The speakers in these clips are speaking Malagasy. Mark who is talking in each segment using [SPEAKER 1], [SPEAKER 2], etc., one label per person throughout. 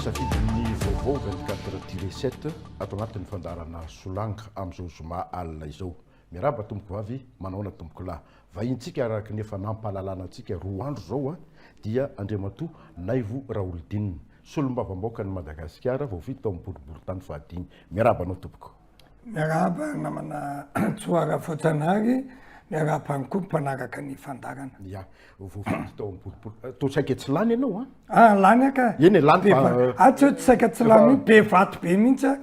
[SPEAKER 1] Misafidiny vaovao 24/7 ato anatin'ny fandarana Solanga amin'izao zoma alina izao. Miaraba tompoko vavy, manaona tompoko lahy. Vahintsika araka nefa nampahalalana antsika roa andro zao dia Andriamatoa Naivo Raolidinina. Solombavamboaka ny Madagasikara vao vita ao amin'ny boribory tany fahadimy. Miaraba anao tompoko.
[SPEAKER 2] Miaraba namana tsoara Fotanary, miaraba ny koa mpanaraka ny fandarana.
[SPEAKER 1] Ya, vao vita tao amin'ny boribory. Tô saika tsy lany ianao
[SPEAKER 2] lany aka.
[SPEAKER 1] Eny lany
[SPEAKER 2] tsy saika tsy lany be vato be mihitsy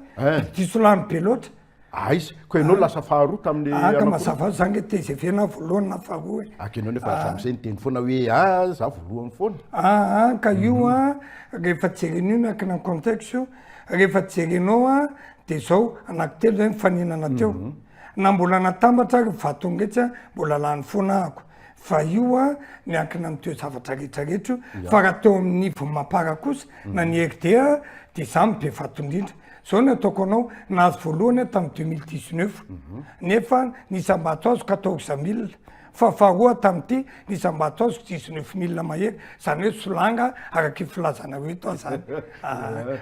[SPEAKER 2] diso lany be loatra.
[SPEAKER 1] Aiza, ko ianao lasa faharoa tamin'ny
[SPEAKER 2] ka mazava zange tezevena voalohany na faharoa.
[SPEAKER 1] Ianao nefa hatramin'izay niteny foana hoe za voalohany foana.
[SPEAKER 2] Ka io rehefa jeren'io miaraka ny contexte, rehefa jerenao dia zao anankitelo zay mifaninana teo. Na mbola natambatra ary vatongetsy mbola lany foana ako. Fa io miankina amin'teo zavatra rehetrarehetra fa raha teo amin'ny vomapara kosa na ny RDA dia za mibe vato-indrindra. Zao ny ataoko anao nahazo voalohany tamin'ny 2019 nefa nisambato azo 14 000 fa faharoa tamin'ity nisambato azo 19 000 mahery zany hoe solanga araka filazana hoe to zany.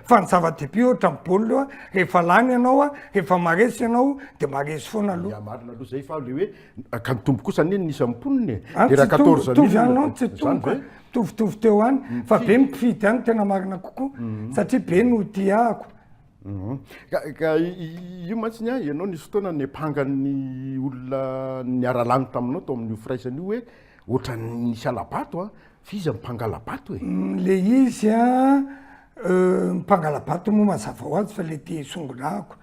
[SPEAKER 2] Fa ny zava-dehibe ohatra ny baolina rehefa lany ianao rehefa maresy ianao dia maresy foana aloha.
[SPEAKER 1] Marina aloha zay fa le hoe ka mitombo kosa neny nisy amponiny dia raha 14 000
[SPEAKER 2] tovy anao tsy tomboka tovitovy teo any fa be mifidy any tena marina kokoa satria be no tiako.
[SPEAKER 1] Ka io mantsiny ianao nisy fotoana nipangan'ny olona niara-lany taminao tao amin'ny firaisany io hoe ohatra nisy alabato fiza mipangalabato e.
[SPEAKER 2] Le izy mipangalabato moa mazava ho azy fa le te songonako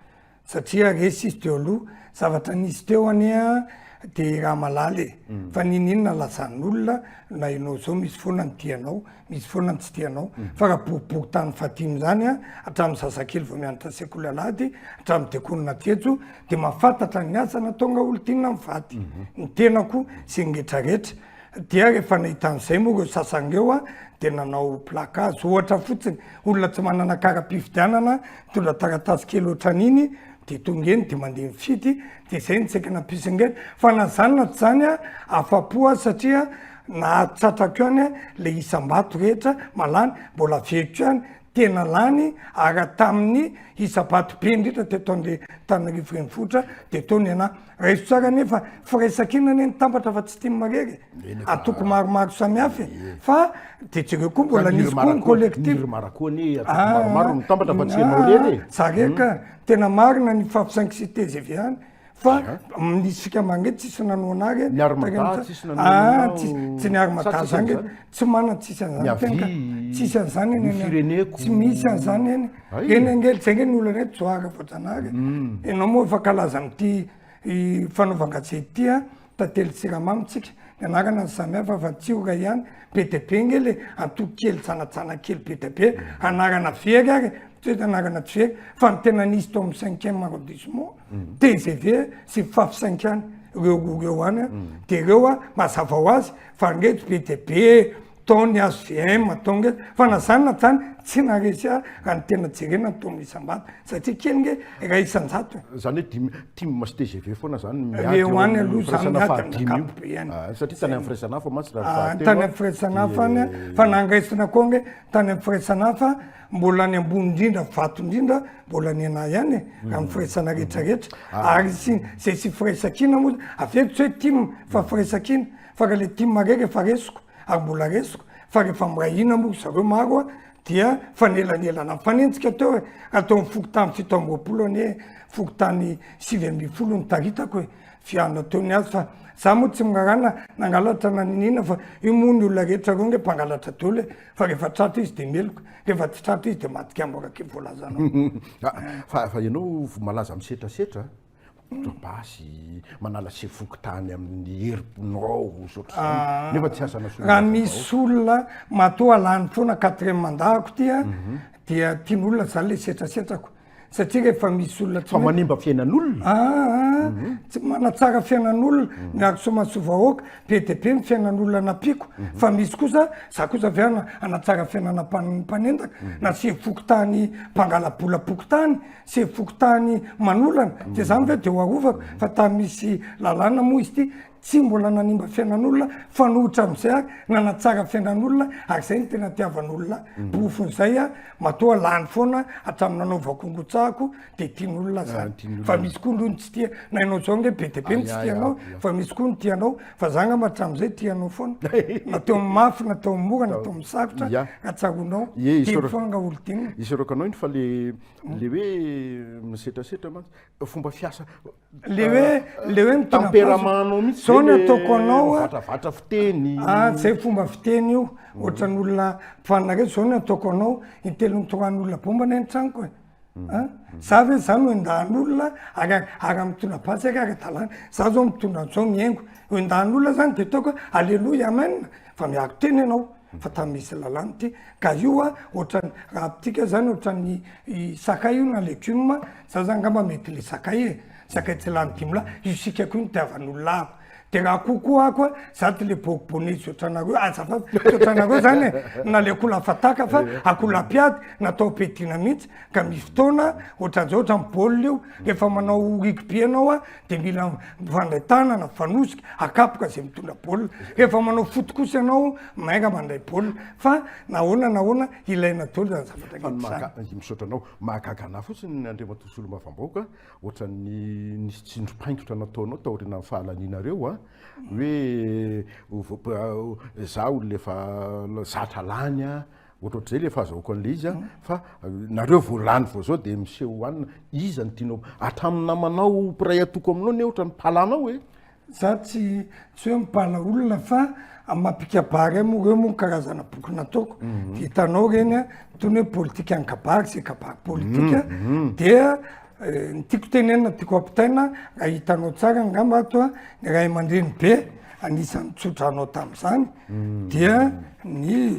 [SPEAKER 2] satria resy izy teo aloha zavatra nisy teo any dia raha malaly fa ninona lazan'olona na ianao zao misy foana ny tianao misy foana ny tsy tianao fa raha boribory tany fadimy zany hatramin'ny zazakely vao mianatra sekoly alady hatramin'ny dekonina tejo dia mahafantatra ny asa natonga olo-tinina mivady ny tenako sy ny rehetrarehetra dia rehefa nahita an'izay moa ireo sasangeo dia nanao plakazo ohatra fotsiny olona tsy manana kara-pifidianana mitondra taratasy kely ohatran'iny dia tonga eny dia mandeha mifidy dia izay ny tsaika nampisingely fa na zany na tsy zany afa-po satria nahatsatrako any le isam-bato rehetra malany mbola veko any tena lany ary tamin'ny isa-bato be indrindra teto an'le Tananarivo renivohitra dia tao ny anahy raiso tsara nefa firaisan-kina ny tambatra fa tsy tia marery atoko maromaro samihafa fa dia jereo koa mbola nisy koa ny collectif
[SPEAKER 1] maromaro mitambatra fa tsy hainao rery
[SPEAKER 2] zareka tena marina ny fahafisankisité zay avy any fa nisy fikamangety tsisy nanoanary tsy niary-mata zange tsy mana tsisy an'izany tenka tsisy an'izany eny tsy misy an'izany eny eny angely zay nge ny olona rehetra joara voajanary ianao moa efa kalaza amin'ity fanaovan-gazety tantely siramamitsika ny anarana ny samihafa fa tsiora ihany be dia be ngely antoko kely tsanatsana kely be dia be anarana very ary tsy hoe anarana tsy very fa ny tena nisy tao amin'ny 5e arrondissement TGV sy fafisankany ireo any dia ireo mazava ho azy fa ngeto be dia be taony azo VM tonga fa na zany na zany tsy naresy raha ny tena jerena ny taon'ny isam-bato satria kely nge raha isan-jato
[SPEAKER 1] zany hoe dimy masy TGV foana zany
[SPEAKER 2] eo any aloha zany miady any
[SPEAKER 1] satria tany amin'ny firaisan'hafa mantsy
[SPEAKER 2] tany amin'ny firaisan'hafa any fa nangaisina koa nge tany amin'ny firaisan'hafa mbola ny ambony indrindra vato indrindra mbola ny anahy ihany raha ny firaisana rehetrarehetra ary zay sy firaisan-kina moa aveko tsy hoe tim fa firaisan-kina fa raha le tim marery efa resiko ary mbola resiko fa rehefa mirahina moa zareo maro dia fanelanelana fanentsika teo atao amin'ny fokotany 7 any fokotany 7 ny taritako hoe fiana teo ny azy fa za moa tsy mirarana nangalatra na ninina fa io moa ny olona rehetra reo nge mpangalatra teo le fa rehefa tratra izy dia meloko rehefa tsy tratra izy dia matika amborake voalazanao
[SPEAKER 1] fa ianao malaza misetrasetra basy manala se fokotany amin'ny heriponao nefa tsy asana
[SPEAKER 2] raha misy olona matoa lany foana 4e mandahako tia dia tian'olona zany le setrasetrako satria rehefa misy olona
[SPEAKER 1] fa manimba fiainan'olona
[SPEAKER 2] tsy manatsara fiainan'olona miaro somasovahoaka be dia be ny fiainan'olona napiako fa misy kosa za kosa avy ana anatsara fiainana mpanendaka na se fokotany mpangala-bola-pokotany se fokotany manolana dia zany ve dia ho arovako fa ta misy lalàna moa izy ity tsy mbola nanimba fiainan'olona fanohitra am'izay ary nanatsara fiainan'olona ary zay ny tena tiavan'olona bofon'izay a matoa lany foana hatramin'ny nanaovakongotsaako de tian'olona zany fa misy koa ndrony tsy tia na ianao zao nge be de be ny tsy tianao fa misy koa ny tianao fa zanga matram'izay tianao foana natao mafy natao mora natao misakotra atsaronao telo foanga olo tinina
[SPEAKER 1] iserokanao iny fa le hoe misetrasetra mantsy fomba fiasa
[SPEAKER 2] le hoe
[SPEAKER 1] mitempéramentnao mihitsy
[SPEAKER 2] zao ny ataoko anao
[SPEAKER 1] vatravatra fiteny
[SPEAKER 2] zay fomba fiteny io ohatran'olona mpifanina zao ny ataoko anao intelo nitoran'olona bombana ny tranoko za ve zany hoendahan'olona ary mitondra basy ary ara-dalàna za zao mitondra zao miaingo hoendahan'olona zany de taoko aleloia amen fa miaro teny ianao fa tamisy lalàna ty ka io a ohatrany raha pitika zany ohatran'ny sakay io na legioma za zany ngamba mety le sakay e sakay tsy lany dimla io sikako io nitiavan'olona ako de raha kokoa ako a za ty le bogibonetsy ohatranareo azafaty ohatranareo zany e na le akola fataka fa akola piady natao pedina mihitsy ka misy fotoana ohatran'izao ohatra ny baolina io rehefa manao rugby anao a de mila mifandray tanana fanosika akapoka zay mitondra baolina rehefa manao foty kosa ianao maika mandray baolina fa nahoana ilaina dolo zany zavatra
[SPEAKER 1] misaotranao mahagaga anahy fotsiny andriamatosolo mavambaoka ohatran'ny nisy tsindro-paingotra nataonao taorina ny fahalan'inareo a hoe za olona efa zatra lany a ohatrohatr' zay le fahazahoako an'le izy a fa nareo voalany vo zao de miseho hoanina iza ny tianao hatramin'ny namanao mpiray atoko aminao ny ohatra ny palanao e
[SPEAKER 2] za tsy hoe mipala olona fa mampikabary mo reo mo karazana boky nataoko hitanao reny a tony hoe politika any kabary sy kabary politika dia ny tiako tenenina tiako ampitaina raha hitanao tsara ngamba ato a ny ray aman-dreny be anisan'ny tsotranao tam'izany dia ny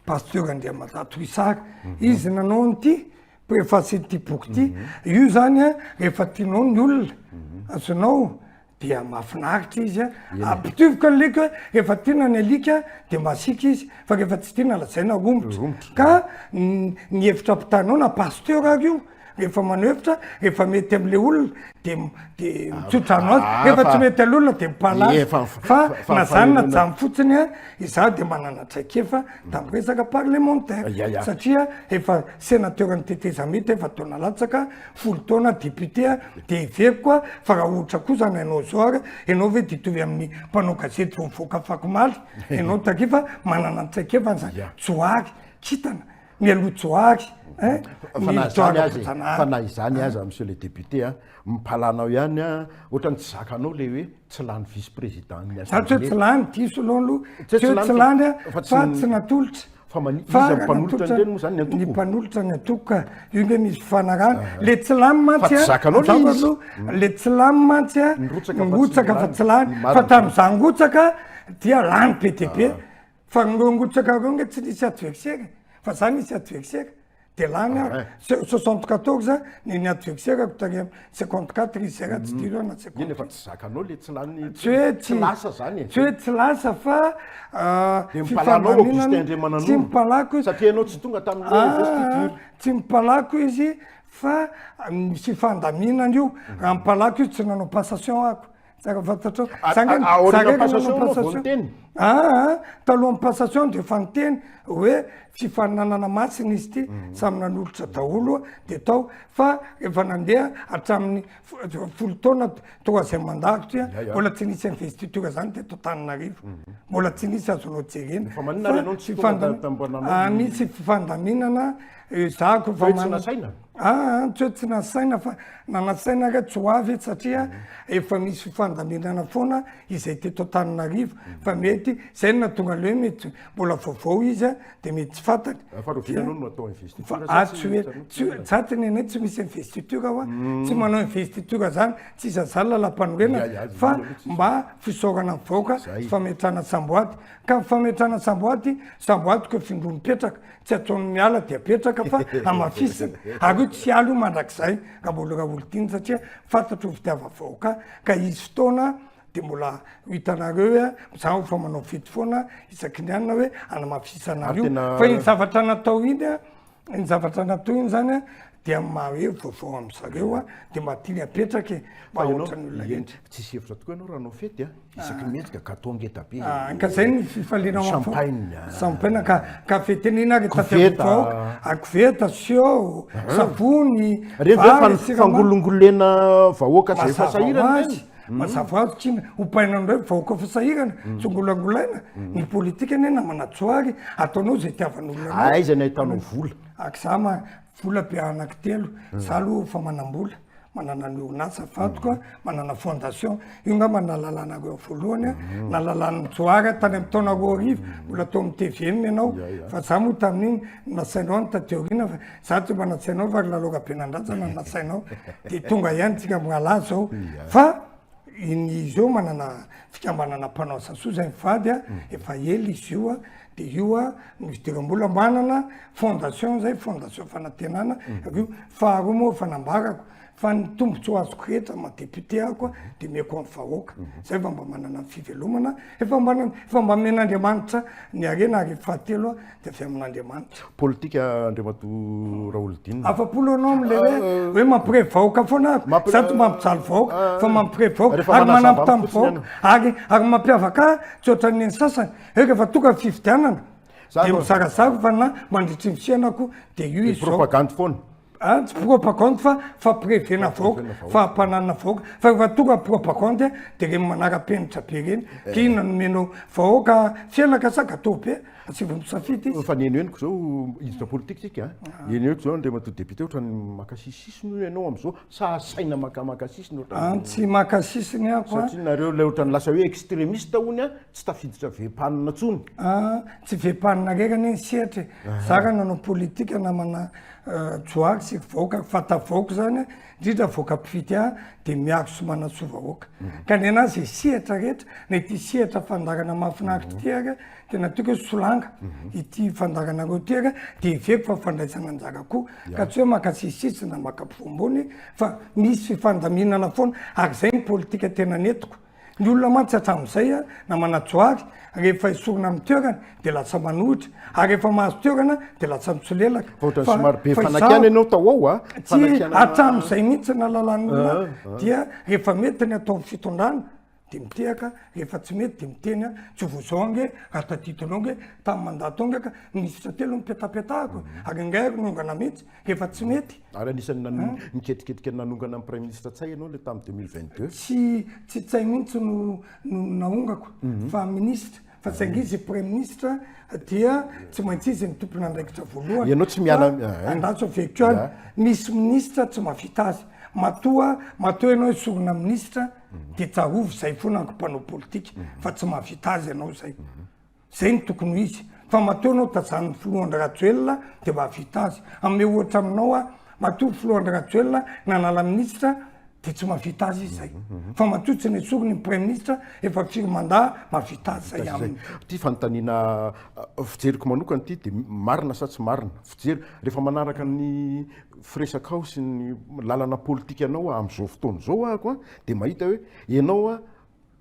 [SPEAKER 2] pasteur Andriamatoa Isaka izy nanao nyty préface ty boky ty io zany a rehefa tianao ny olona azonao dia mahafinaritra izy a ampitovoka ny lika rehefa tiana ny alika de masika izy fa rehefa tsy tiana lazaina rombotra ka ny hevitra ampitanao na pasteur ary io rehefa manohevitra rehefa mety am'le olona de mitsotranao azy rehefa tsy mety al'olona de mipalazy fa na zany na jamy fotsiny a izaho de manana traikefa tam'y resaka parlementaire satria efa sénateur-ny tetezamety efa taona latsaka folo taona député a de iveriko a fa raha ohatra kosa na ianao zao ary ianao ve ditovy amin'ny mpanao gazety vo mivoaka fakomaly ianao takifa manana ny traikefa zany joary kitana mialoha joary
[SPEAKER 1] fa na izany aza monsieur le député a mipalanao ihany a ohatrany tsy zakanao le hoe tsy lany vice président
[SPEAKER 2] za tsy hoe tsy lany diso aloha aloha tsy hoe tsy lany a fa tsy natolotra
[SPEAKER 1] fa iza mpanolotra ny teny moa zany
[SPEAKER 2] ny mpanolotra ny atoko ka io nge misy fanarana le tsy lamy mantsy aloha le tsy lamy mantsy a ngotsaka fa tsy lany fa tam'za ngotsaka dia lany be de be fa ngotsaka reo nge tsy nisy adversaire fa za nisy adversaire de lany a 74 ny adversaireko tary 54 izy zay raha tsy diro na
[SPEAKER 1] efa tsy zakanao le tsy lany
[SPEAKER 2] tsy hoe
[SPEAKER 1] lasa zany
[SPEAKER 2] tsy hoe tsy lasa fa
[SPEAKER 1] fifandaminana
[SPEAKER 2] tsy mipalako izy
[SPEAKER 1] satria ianao tsy tonga tamin'le investiture
[SPEAKER 2] tsy mipalako izy fa misy fandaminana io raha mipalako izy tsy nanao passation ako tsaka fantatrao talohan'ny passation de efa niteny hoe fifaninanana masina izy ty samy nanolotra daholo de tao fa efa nandeha hatramin'ny folo taona troisième mandat ty a mbola tsy nisy investiture zany de totananarivo mbola tsy nisy azonao jerena misy fifandaminana zako fa
[SPEAKER 1] tsy
[SPEAKER 2] hoe tsy nasaina fa nanasaina ka tsy hoavy satria efa misy fifandaminana foana izay teto Antananarivo fa mety zay natonga le hoe mety mbola vaovao izy a de mety tsy fantany zatiny anay tsy misy investiture hoa tsy manao investiture zany tsy iza zany lalam-panorena fa mba fisaorana mivaoka fametrana samboaty ka fametrana samboaty ko findro mipetraka tsy ataony miala de apetraka fa amafisina ary io tsy alo io mandrakizay ka mbola raha olo diny satria fantatro ho fitiava vaoka ka izy fotoana de mbola hitanareo a zaho fa manao fety foana isaky ny anina hoe anamafisanareo fa iny zavatra natao iny a iny zavatra natao iny zany a dia maha hoe vaovao am'zareo a de mba tiany apetraky mba ohatran'ny olona entra
[SPEAKER 1] tsisy hevitra tokoa ianao raha anao fety a isaky mihetsika gâteau ngeda be
[SPEAKER 2] ka zay ny fifaliana
[SPEAKER 1] champagne
[SPEAKER 2] champagne ka fetenina ary tafiavao akoveta sio savony
[SPEAKER 1] reny fangolongolena vahoaka tsy efa sahirana
[SPEAKER 2] mazava azy tsina hopaina andray vahoaka fasahirana tsongolangolaina ny politika ane namana tsoary ataonao zay tiavan'olona
[SPEAKER 1] aiza ny ahitanao vola
[SPEAKER 2] akzama vola be anankitelo za aloha fa manam-bola manana ny orinasa fatoka manana fondation io nga manalalànareo voalohany nalalan'ny tsoary tany amy taona roa arivo mbola tao amy tvm ianao fa za moa tamin'iny nasainao ny tateorina fa za tsy mba natsainao fa lalora be nandratsana nasainao de tonga ihany tsika mala zao fa iny izy eo manana fikambanana mpanao sasoa zay mivady a efa ely izy io a de io a misy diram-bola manana fondation zay fondation fanantenana io faharoa moa fanambarako fa ny tombontsoa azoko rehetra madepute ako a de meko amy vahoaka zay fa mba manana ny fivelomana efa mba men'andriamanitra ny arena ary fahatelo a de avy amin'andriamanitra
[SPEAKER 1] politika andriamato raolodinina
[SPEAKER 2] afapolo anao am'le hoe mampire vahoaka foana ako za tsy mampijaly vahoaka fa mampire vahoaka ary manampy tamy vahoaka ary mampiavaka tsy ohatran'ny sasany rehefa tonga fividianana de mizarazaro fa na mandritry misianako de io izy zao
[SPEAKER 1] propagande foana
[SPEAKER 2] tsy propagande fa fampirevena vahoaka fampanana vahoaka fa rehefa tonga propagande de reny manara-penitra be reny ka inona nomenao vahoaka fiainaka sa gâteau be atsivy misafidy
[SPEAKER 1] fa ny enoeniko zao iditra politika tsika enoeniko zao andremato député ohatrany makasisisiny io ianao am'izao sa saina makasisiny
[SPEAKER 2] tsy makasisiny ako
[SPEAKER 1] satria nareo le ohatrany lasa hoe extrémiste hony a tsy tafiditra vempanina tsony
[SPEAKER 2] tsy vempanina rerany eny sehatra zaka nanao politika namana joary sy vahoaka fatavahoaka zany indrindra vahoaka mpifidy a de miaro sy manatsoa vahoaka ka ny anazy sehatra rehetra na ity sehatra fandarana mahafinaritra ty ary tena tiako hoe solanga ity fandaranareo ty ary de veko fa fandraisana anjara koa ka tsy hoe makasisisy na makampivomboany fa misy fifandaminana foana ary zay ny politika tena netiko ny olona mantsy hatram'izay a na manajoary rehefa isorona amy toerana de lasa manohitra ary rehefa mahazo toerana de lasa mitsolelaka
[SPEAKER 1] ohatrany somary be fanakiana ianao tao ao a
[SPEAKER 2] tsy hatram'izay mihitsy na lalan'olona dia rehefa mety ny atao fitondrana de mitehaka rehefa tsy mety de miteny a tsy vozao ange raha taditonao nge tamy mandato ange ka minisitra telo mipetapetahako ary ngaiko nongana mihitsy rehefa tsy mety
[SPEAKER 1] ary anisany miketriketrika nanongana amy premier ministre tsay ianao le tamy 2022
[SPEAKER 2] tsy tsay mihitsy no naongako fa ministre fa saingy izy premier ministre dia tsy maintsy izy ny tompona andraikitra voalohany
[SPEAKER 1] ianao tsy miala
[SPEAKER 2] andatso aveko any misy ministre tsy mavita azy matoa ianao isorona ministre de tsarovy zay foana ankompanao politika fa tsy mahavita azy ianao zay ny tokony izy fa matoa anao tajanony filohandry rajoelona de mahavita azy ame ohatra aminao a matoa filohandry rajoelona nanala ministre de tsy mahavita azy izy zay fa matoa tsy ny sorony premier ministre efa firy mandat mahavita azy zay aminy
[SPEAKER 1] ty fanontaniana fijeriko manokany ty de marina sa tsy marina fijery rehefa manaraka ny firesakao sy ny lalana politika ianao am'izao fotoana zao ahako a de mahita hoe ianao a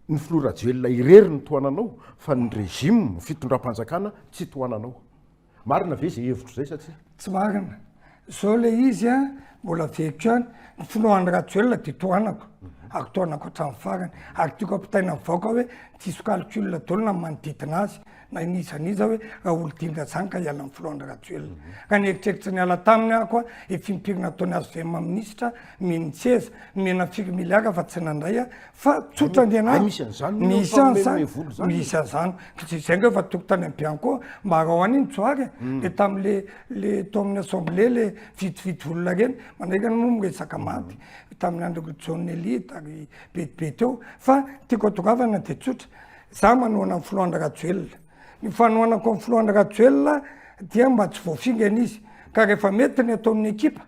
[SPEAKER 1] ny filorajoelona irery ny toananao fa ny régime fitondram-panjakana tsy toananao marina ve zay hevitro zay satria
[SPEAKER 2] tsy marina zao le izy a mbola veko any ny filohandry rajoelona de toanako ary toanako hatramy farany ary tiako ampitaina mivaoka hoe tsisy calcul daolona manodidina azy na inizaniza hoe raha olo dinga zany ka hiala amy filohandry rajoelona ka ny eritreritra ny ala taminy ako a efa impirina ataony azy vema ministra miniseza mena firy miliara fa tsy nandray a fa tsotra andiana misy an'zany zay nga efa toko tany ambiany koa mba arao an'iny tsoary le tamle tao amin'ny assemblée le vidividy olona reny mandraikany moa miresaka maty tamin'ny androko jonelita ary betibe teo fa tiako atokavana de tsotra za manoana amy filohandry rajoelona ny fanoanako amy filohandry rajoelona dia mba tsy voafinga an'izy ka rehefa mety ny ataon'ny ekipa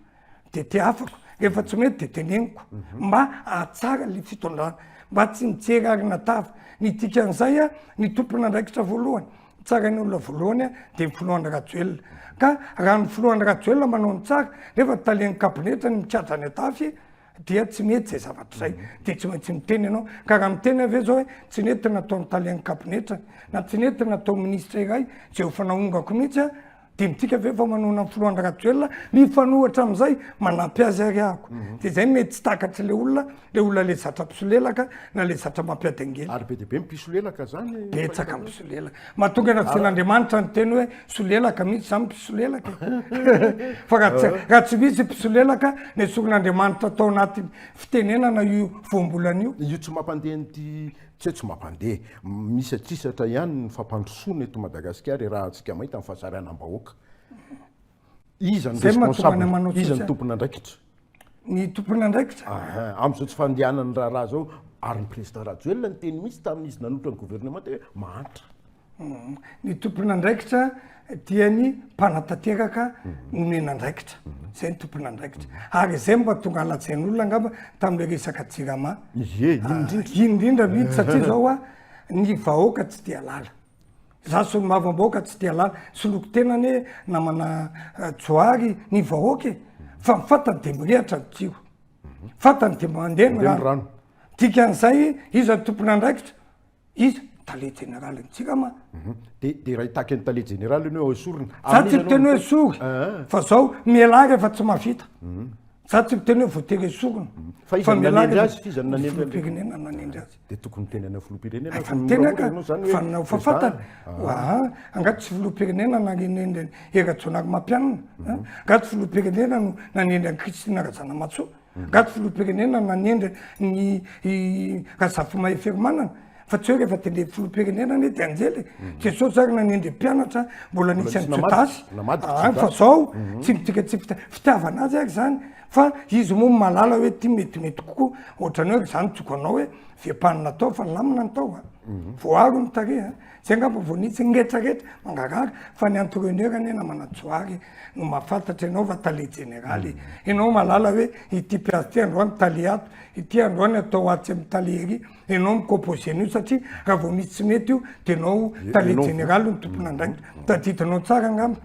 [SPEAKER 2] de te afako rehefa tsy mety de teneniko mba atsara le fitondrana mba tsy mijery ary natava ny dikan'izay a ny tompona andraikitra voalohany tsara ny olona voalohany a de ny filohandry rajoelona ka raha ny filohandry rajoelona manao ny tsara rehefa talen'ny kabinetra ny mikiatra ny atafy dia tsy mety zay zavatra zay de tsy maintsy miteny ianao ka raha miteny ave zao hoe tsy nety natao ny talen'ny kabinetra na tsy nety natao ministre iray zay ho fanaongako mihitsy a dimitsika ve fa manona filoandratoelona mifanohatra am'izay manampy azy ary ako de zay mety tsy takatry le olona le zatra mpisolelaka na le zatra mampiady angely
[SPEAKER 1] ary be deaibe mpisolelaka zany
[SPEAKER 2] betsaka mpisolelaka mahatonga anatin'andriamanitra ny teny hoe solelaka mihitsy zany mpisolelaka fa raha tsy misy mpisolelaka ny solon'andriamanitra atao anaty fitenenana io voambolana
[SPEAKER 1] io tsy mampandeha nyty tsy hoe tsy mampandeha misy atsisatra ihany ny fampandrosoana eto Madagasikara raha antsika mahita amin'ny fahasaranam-bahoaka izany responsable izany tompon'andraikitra
[SPEAKER 2] ny tompon'andraikitra
[SPEAKER 1] am'izao tsy fandehanany raha zao ary ny président Rajoelina ny teny misy tamin'izy nanotra ny gouvernement hoe mahantra
[SPEAKER 2] ny tompon'andraikitra dia ny mpanatanteraka nomen'andraikitra zay ny tompon'andraikitra ary zay mba tonga alajain'olona angamba tamin'le resaka jirama indrindra mihitsy satria zao a ny vahoaka tsy dia lala za solomavambahoaka tsy dia lala soloko tenany hoe namana joary ny vahoaka fa mifatany de mirehatra ny tio fatany de mandeha ny rano dikan'izay iza tompon'andraikitra iza tale général ntsika
[SPEAKER 1] de raha itaky ny tale général iny hoe esorina
[SPEAKER 2] za tsy miteny hoe sory fa zao miala rehefa tsy mavita za tsy miteny hoe voatery esorina
[SPEAKER 1] fa miala azy fizany nanendry
[SPEAKER 2] firenena nanendry azy
[SPEAKER 1] de tokony teny ana filopirenena
[SPEAKER 2] tenaka fanao fa fatana angaty tsy filopirenena nanendry eratsonary mampianina angaty filopirenena no nanendry any Kristina Razana Matsoa angaty filopirenena nanendry ny Razafy Mahefermanana fa tsy hoe rehefa tende filopirenena ny de anjely Jesosy ary nanendry mpianatra mbola nisy any Jodasy fa zao tsy mitika tsy fitiavana azy ary zany fa izy moa malala hoe ty metimety kokoa ohatrany hoe zany tsokanao hoe vepanina tao fa lamina ny tao voaro ny tare zay ngamba voanitsy ngetsarehetra mangarara fa ny entrepreneur ena manajoary no mahafantatra ianao fa tale généraly ianao malala hoe ity piasy ty androany tale ato ity androany atao atsy amin'ny talery ianao micomposen'io satria raha vo misy tsy mety io de anao tale généraly ny tompon'andraikitra taditinao tsara ngamba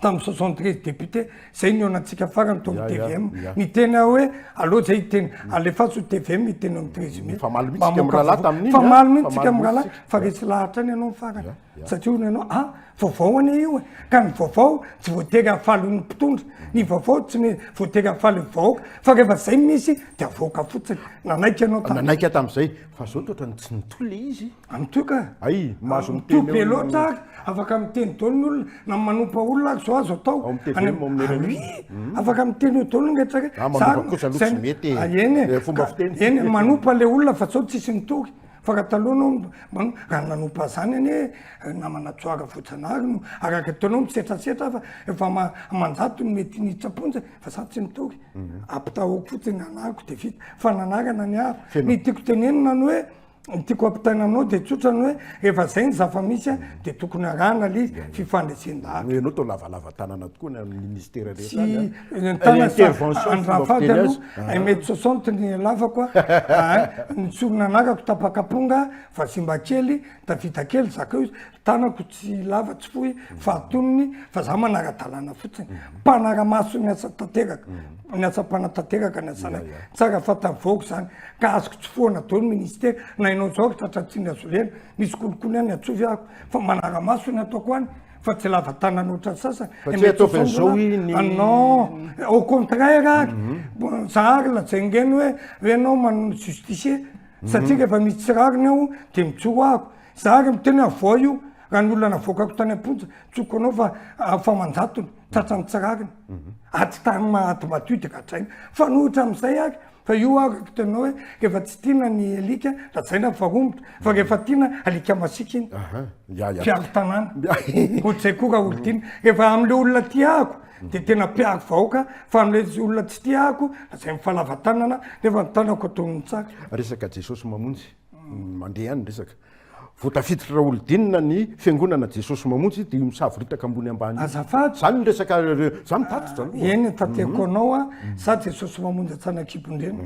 [SPEAKER 2] tamin'ny 73 député zay ny onatsika farany tao TVM miteny hoe aloha zay iteny alefaso TVM miteny amin'ny 13
[SPEAKER 1] fa maly mihitsy am'rahalahy tamin'iny
[SPEAKER 2] fa maly mihitsika am'rahalahy fa resy lahatra any ianao farany satria ono ianao vaovao ane io ka ny vaovao tsy voatery afaly ny mpitondra ny vaovao tsy voatery afaly vahoaka fa rehefa zay misy de avoaka fotsiny nanaiky ianao
[SPEAKER 1] nanaiky tam'izay fa zao toetrany tsy nitole izy
[SPEAKER 2] amitoka
[SPEAKER 1] ay mahazo
[SPEAKER 2] miteny be loatra ary afaka miteny dolo ny olona na manompa olona ary zao azo atao afaka miteny dolo ngetrake eny manompa le olona fa zao tsisy mitory fa raha talohanao raha nanompa zany ane namana tsoara fotsanary no araka ataonao misetrasetra fa efa manjato ny mety nitraponja fa za tsy mitory ampitahoko fotsiny anahako de vita fa nanarana ny ary ny tiako tenenina ny hoe tiako ampitaina aminao de tsotra ny hoe rehefa zay ny zava-misy de tokony arahana le izy fifandresendahatra
[SPEAKER 1] ianao tao lavalava tanana tokoa ny amin'ny ministera
[SPEAKER 2] sy tanandrafady aloha mety 60 ny lavako ny sorona anarako tapakaponga fa simba kely davita kely zakao izy tanako tsy lava tsy fohy fahatonony fa za manara-dalàna fotsiny mpanara-maso ny asa tanteraka ny asa mpanatanteraka ny asana tsara fatavoako zany ka azoko tsy foana dao ny ministera na inao zao tratratsiny azolena misy kolokolo any atsovy ako fa manara-maso ny ataoko any fa tsy lava tanana oatra sasany non au contraire ary za ary lajaingeny hoe ianao manao justicie satria rehefa misy tsirariny ao de mitsoro ako za ary miteny avao io raha ny olona navoakako tany amponja tsoko anao fa manjatony tratrany tsirariny aty tany mahaty madio de gatraina fa nohitra am'izay ary fa io arako tenao hoe rehefa tsy tiana ny alika lajaina farombotra fa rehefa tiana alika masika iny piaro tanàna ohatrzay koa raha olo tiana rehefa am'le olona tiako de tena piaro vahoaka fa am'le olona tsy tiako lazay mifalava tanana rehefa nytanako ataon'ny tsara
[SPEAKER 1] resaka Jesosy mamonjy mandeha any resaka voatafiditra raha olodinina ny fiangonana Jesosy mamonjy de misaviritaka ambony ambany
[SPEAKER 2] azafady
[SPEAKER 1] zany resaka za mitatotra
[SPEAKER 2] eny tateko anao a za Jesosy mamonjy atsanakibondreny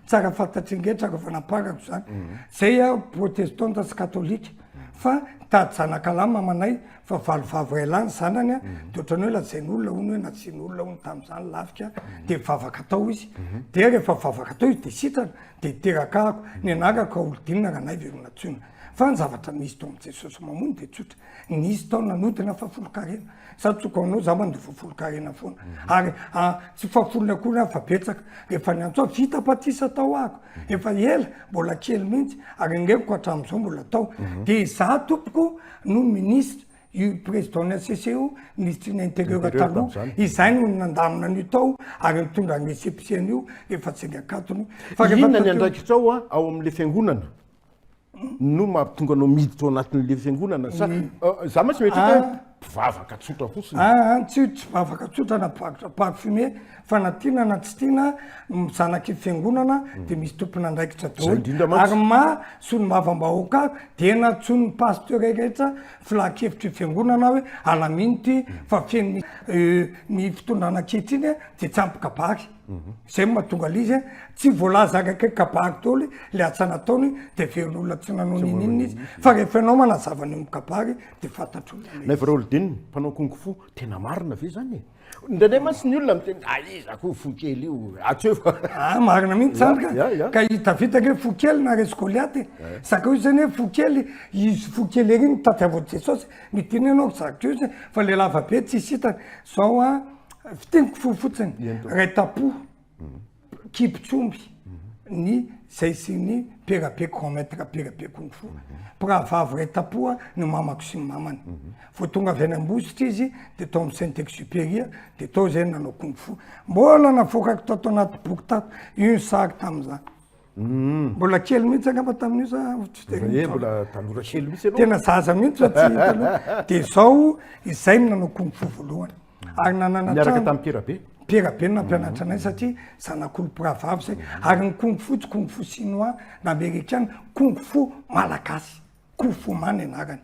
[SPEAKER 2] tsara fantatry ingetra rehefa naparako zany zay a protestanta sy katolika fa tady zanakalama manay fa valovavo elany zanany a de ohatrany hoe lazain'olona ony hoe natsian'olona ony tam'izany lafika de vavaka atao izy de rehefa vavaka atao izy de sitrana de iteraka ako ny anaraka olodinina raha nay veronatsona fa ny zavatra nisy tao amin'i jesosy mamony de tsotra nisy tao nanodina fafolo-karena sady tsokanao za mandeha fafolo-karena foana ary tsy fafolona akory aho fa betsaka rehefa ny antsoa vita patisa tao ako efa ela mbola kely mihitsy ary ngreko hatramin'izao mbola tao de za tompoko no ministre io président ny ACCO ministre ny intérieur taloha izay no nandamina an'io tao ary mitondra ny récépissé io efa tsy akatony
[SPEAKER 1] fa inona ny andraikitrao ao amin'le fiangonana no mahatonga anao miditra ao anatin'le fiangonana sa za ma tsy mety mpivavaka tsotra fosiny
[SPEAKER 2] tsy mpivavaka tsotra na mpivavaka fume fa na tiana na tsy tiana mizanaky fiangonana de misy tompona andraikitra daholo ary sony mavambahoaka de na tsony pasteur rehetra filakevitra fiangonana hoe alaminity fa feno ny fitondrana ankehitriny de tsy ampy kabary zay mahatonga alizy tsy voalaza akaiky kabary daholo le asa nataony de veron'olona tsy nanao ninina izy fa rehefa ianao manazavany amy kabary de fantatro
[SPEAKER 1] nefa raolodininy mpanao kongofo tena marina ve zany indraindray mantsy ny olona miteny iza ko fo kely io atseo fa
[SPEAKER 2] marina mihitsy zany ka hita vitaka hoe fo kely na resy Goliaty sakao izy zany hoe fo kely izy fo kely ery nitadiavao Jesosy miteny ianao zaka io fa le lava be tsy hisitany zao fiteniko fo fotsiny retapo kipitsomby ny zay sy ny perabe grand maître perabe kongofo pravavy retapo ny mamako sy ny mamany vo tonga avy any ambositra izy de tao amy Saint-Exupéry de tao zay nanao kongofo mbola navokako tato anaty boky tato io sary tamizany mbola kely mihitsy angamba tamin'io
[SPEAKER 1] mbola tanora kely mihitsy
[SPEAKER 2] tena zaza mihitsy fa tsy hita de zao izay nanao kongofo voalohany ary
[SPEAKER 1] nananamiaraka tamin'ny perabe
[SPEAKER 2] perabe no nampianatra anay satria zanak'olo pravavy zay ary ny kongofo tsy kongofo chinois na amerikana kongofo malagasy kongofo many anarany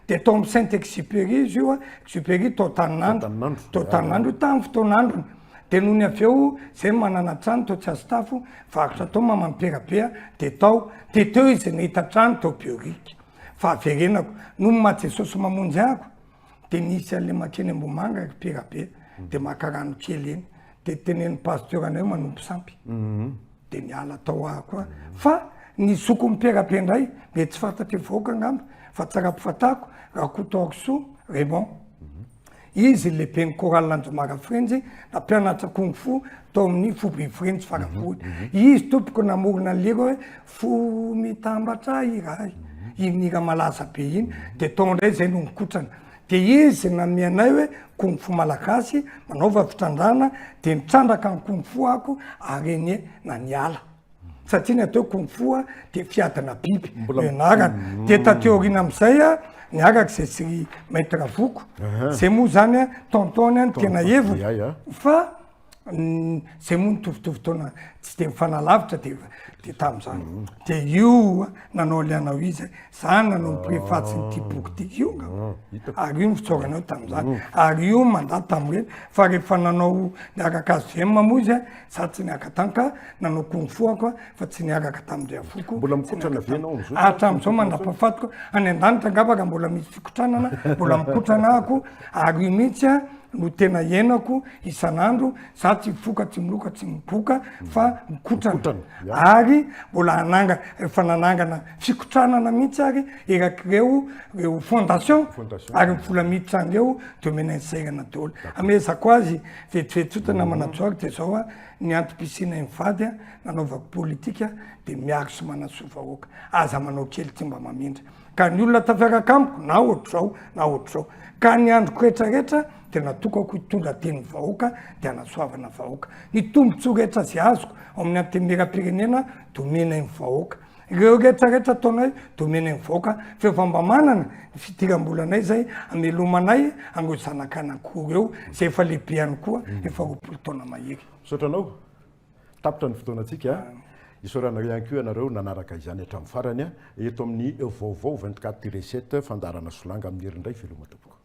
[SPEAKER 2] de tao amy Saint-Exupéry izy io Exupéry tao taninandro tamin'ny fotoanandrony de noho ny aveo zay manana trano tao tsy azo tafo varotra tao mamany perabe de tao de teo izy nahita trano tao biorika fa averenako no maha Jesosy mamonjy ako de nisy an'le makeny Ambomanga perabe de makarano kely eny de tenen'ny pasteur anay manompo sampy de niala tao ako fa ny zoko miperabe indray mety tsy fantatry vahoaka angamba fa tsara mpifatako raha kotaoko soa Raymond izy lehibe ny choral Lanjomara Frenzy nampianatra kongofo tao amin'ny Foby Frenzy faravory izy tompoko namorona lero hoe fo mitambatra iray iny hira malaza be iny de tao indray zay no mikotrana de izy namianay hoe kongofo malagasy manaova fitrandrana de mitrandraka ny kongofo ako ary eny na niala satria ny atao kongofo de fiadana biby enarana de tateorina amizay niaraka zay sy maître Voko zay moa zany tonton tena hevitra fa zay moa nitovitovy taona tsy de mifanalavitra de tamizany de io nanao lianao izy zany nanao préface ny ty boky ty io ary io fitsoranao tamizany ary io mandady tamreny fa rehefa nanao niaraka azy vema moa izy za tsy niaraka tany ka nanao kongofo ako fa tsy niaraka tamindray Voko
[SPEAKER 1] mbola mikotrana venao
[SPEAKER 2] hatramizao mandrapafatiko any an-danitra angambaka mbola misy fikotranana mbola mikotrana ako ary io mihitsy no tena ienako isan'andro za tsy foka tsy miloka tsy miboka fa mikotrana ary mbola efa nanangana fikotranana mihitsy ary erak'ireo fondation ary vola miditra an'ireo de omena insairana daholo amezako azy vetivetsotana manatsoako de zao ny antom-pisina mivady nanaovako politika de miaro sy manasoa vahoaka aza manao kely tsy mba mamindra ka ny olona tafiaraka amiko na ohatr'izao ka ny androko rehetrarehetra de natokako hitondra teny vahoaka de anasoavana vahoaka ny tombontsoa rehetra zay azoko amin'ny antemera-pirenena de omena ny vahoaka ireo rehetrarehetra ataonay de omena ny vahoaka fa efa mba manana ny fidiram-bolanay zay amelomanay ango zanak'anankory eo zay efa lehibe any koa efa roapolo taona mahery
[SPEAKER 1] sotranao tapitra ny fotoanantsika isorana ihany ko ianareo nanaraka izany hatramin'ny farany eto amin'ny vaovao 24/7 fandarana solanga amin'ny herindray veloma tompoko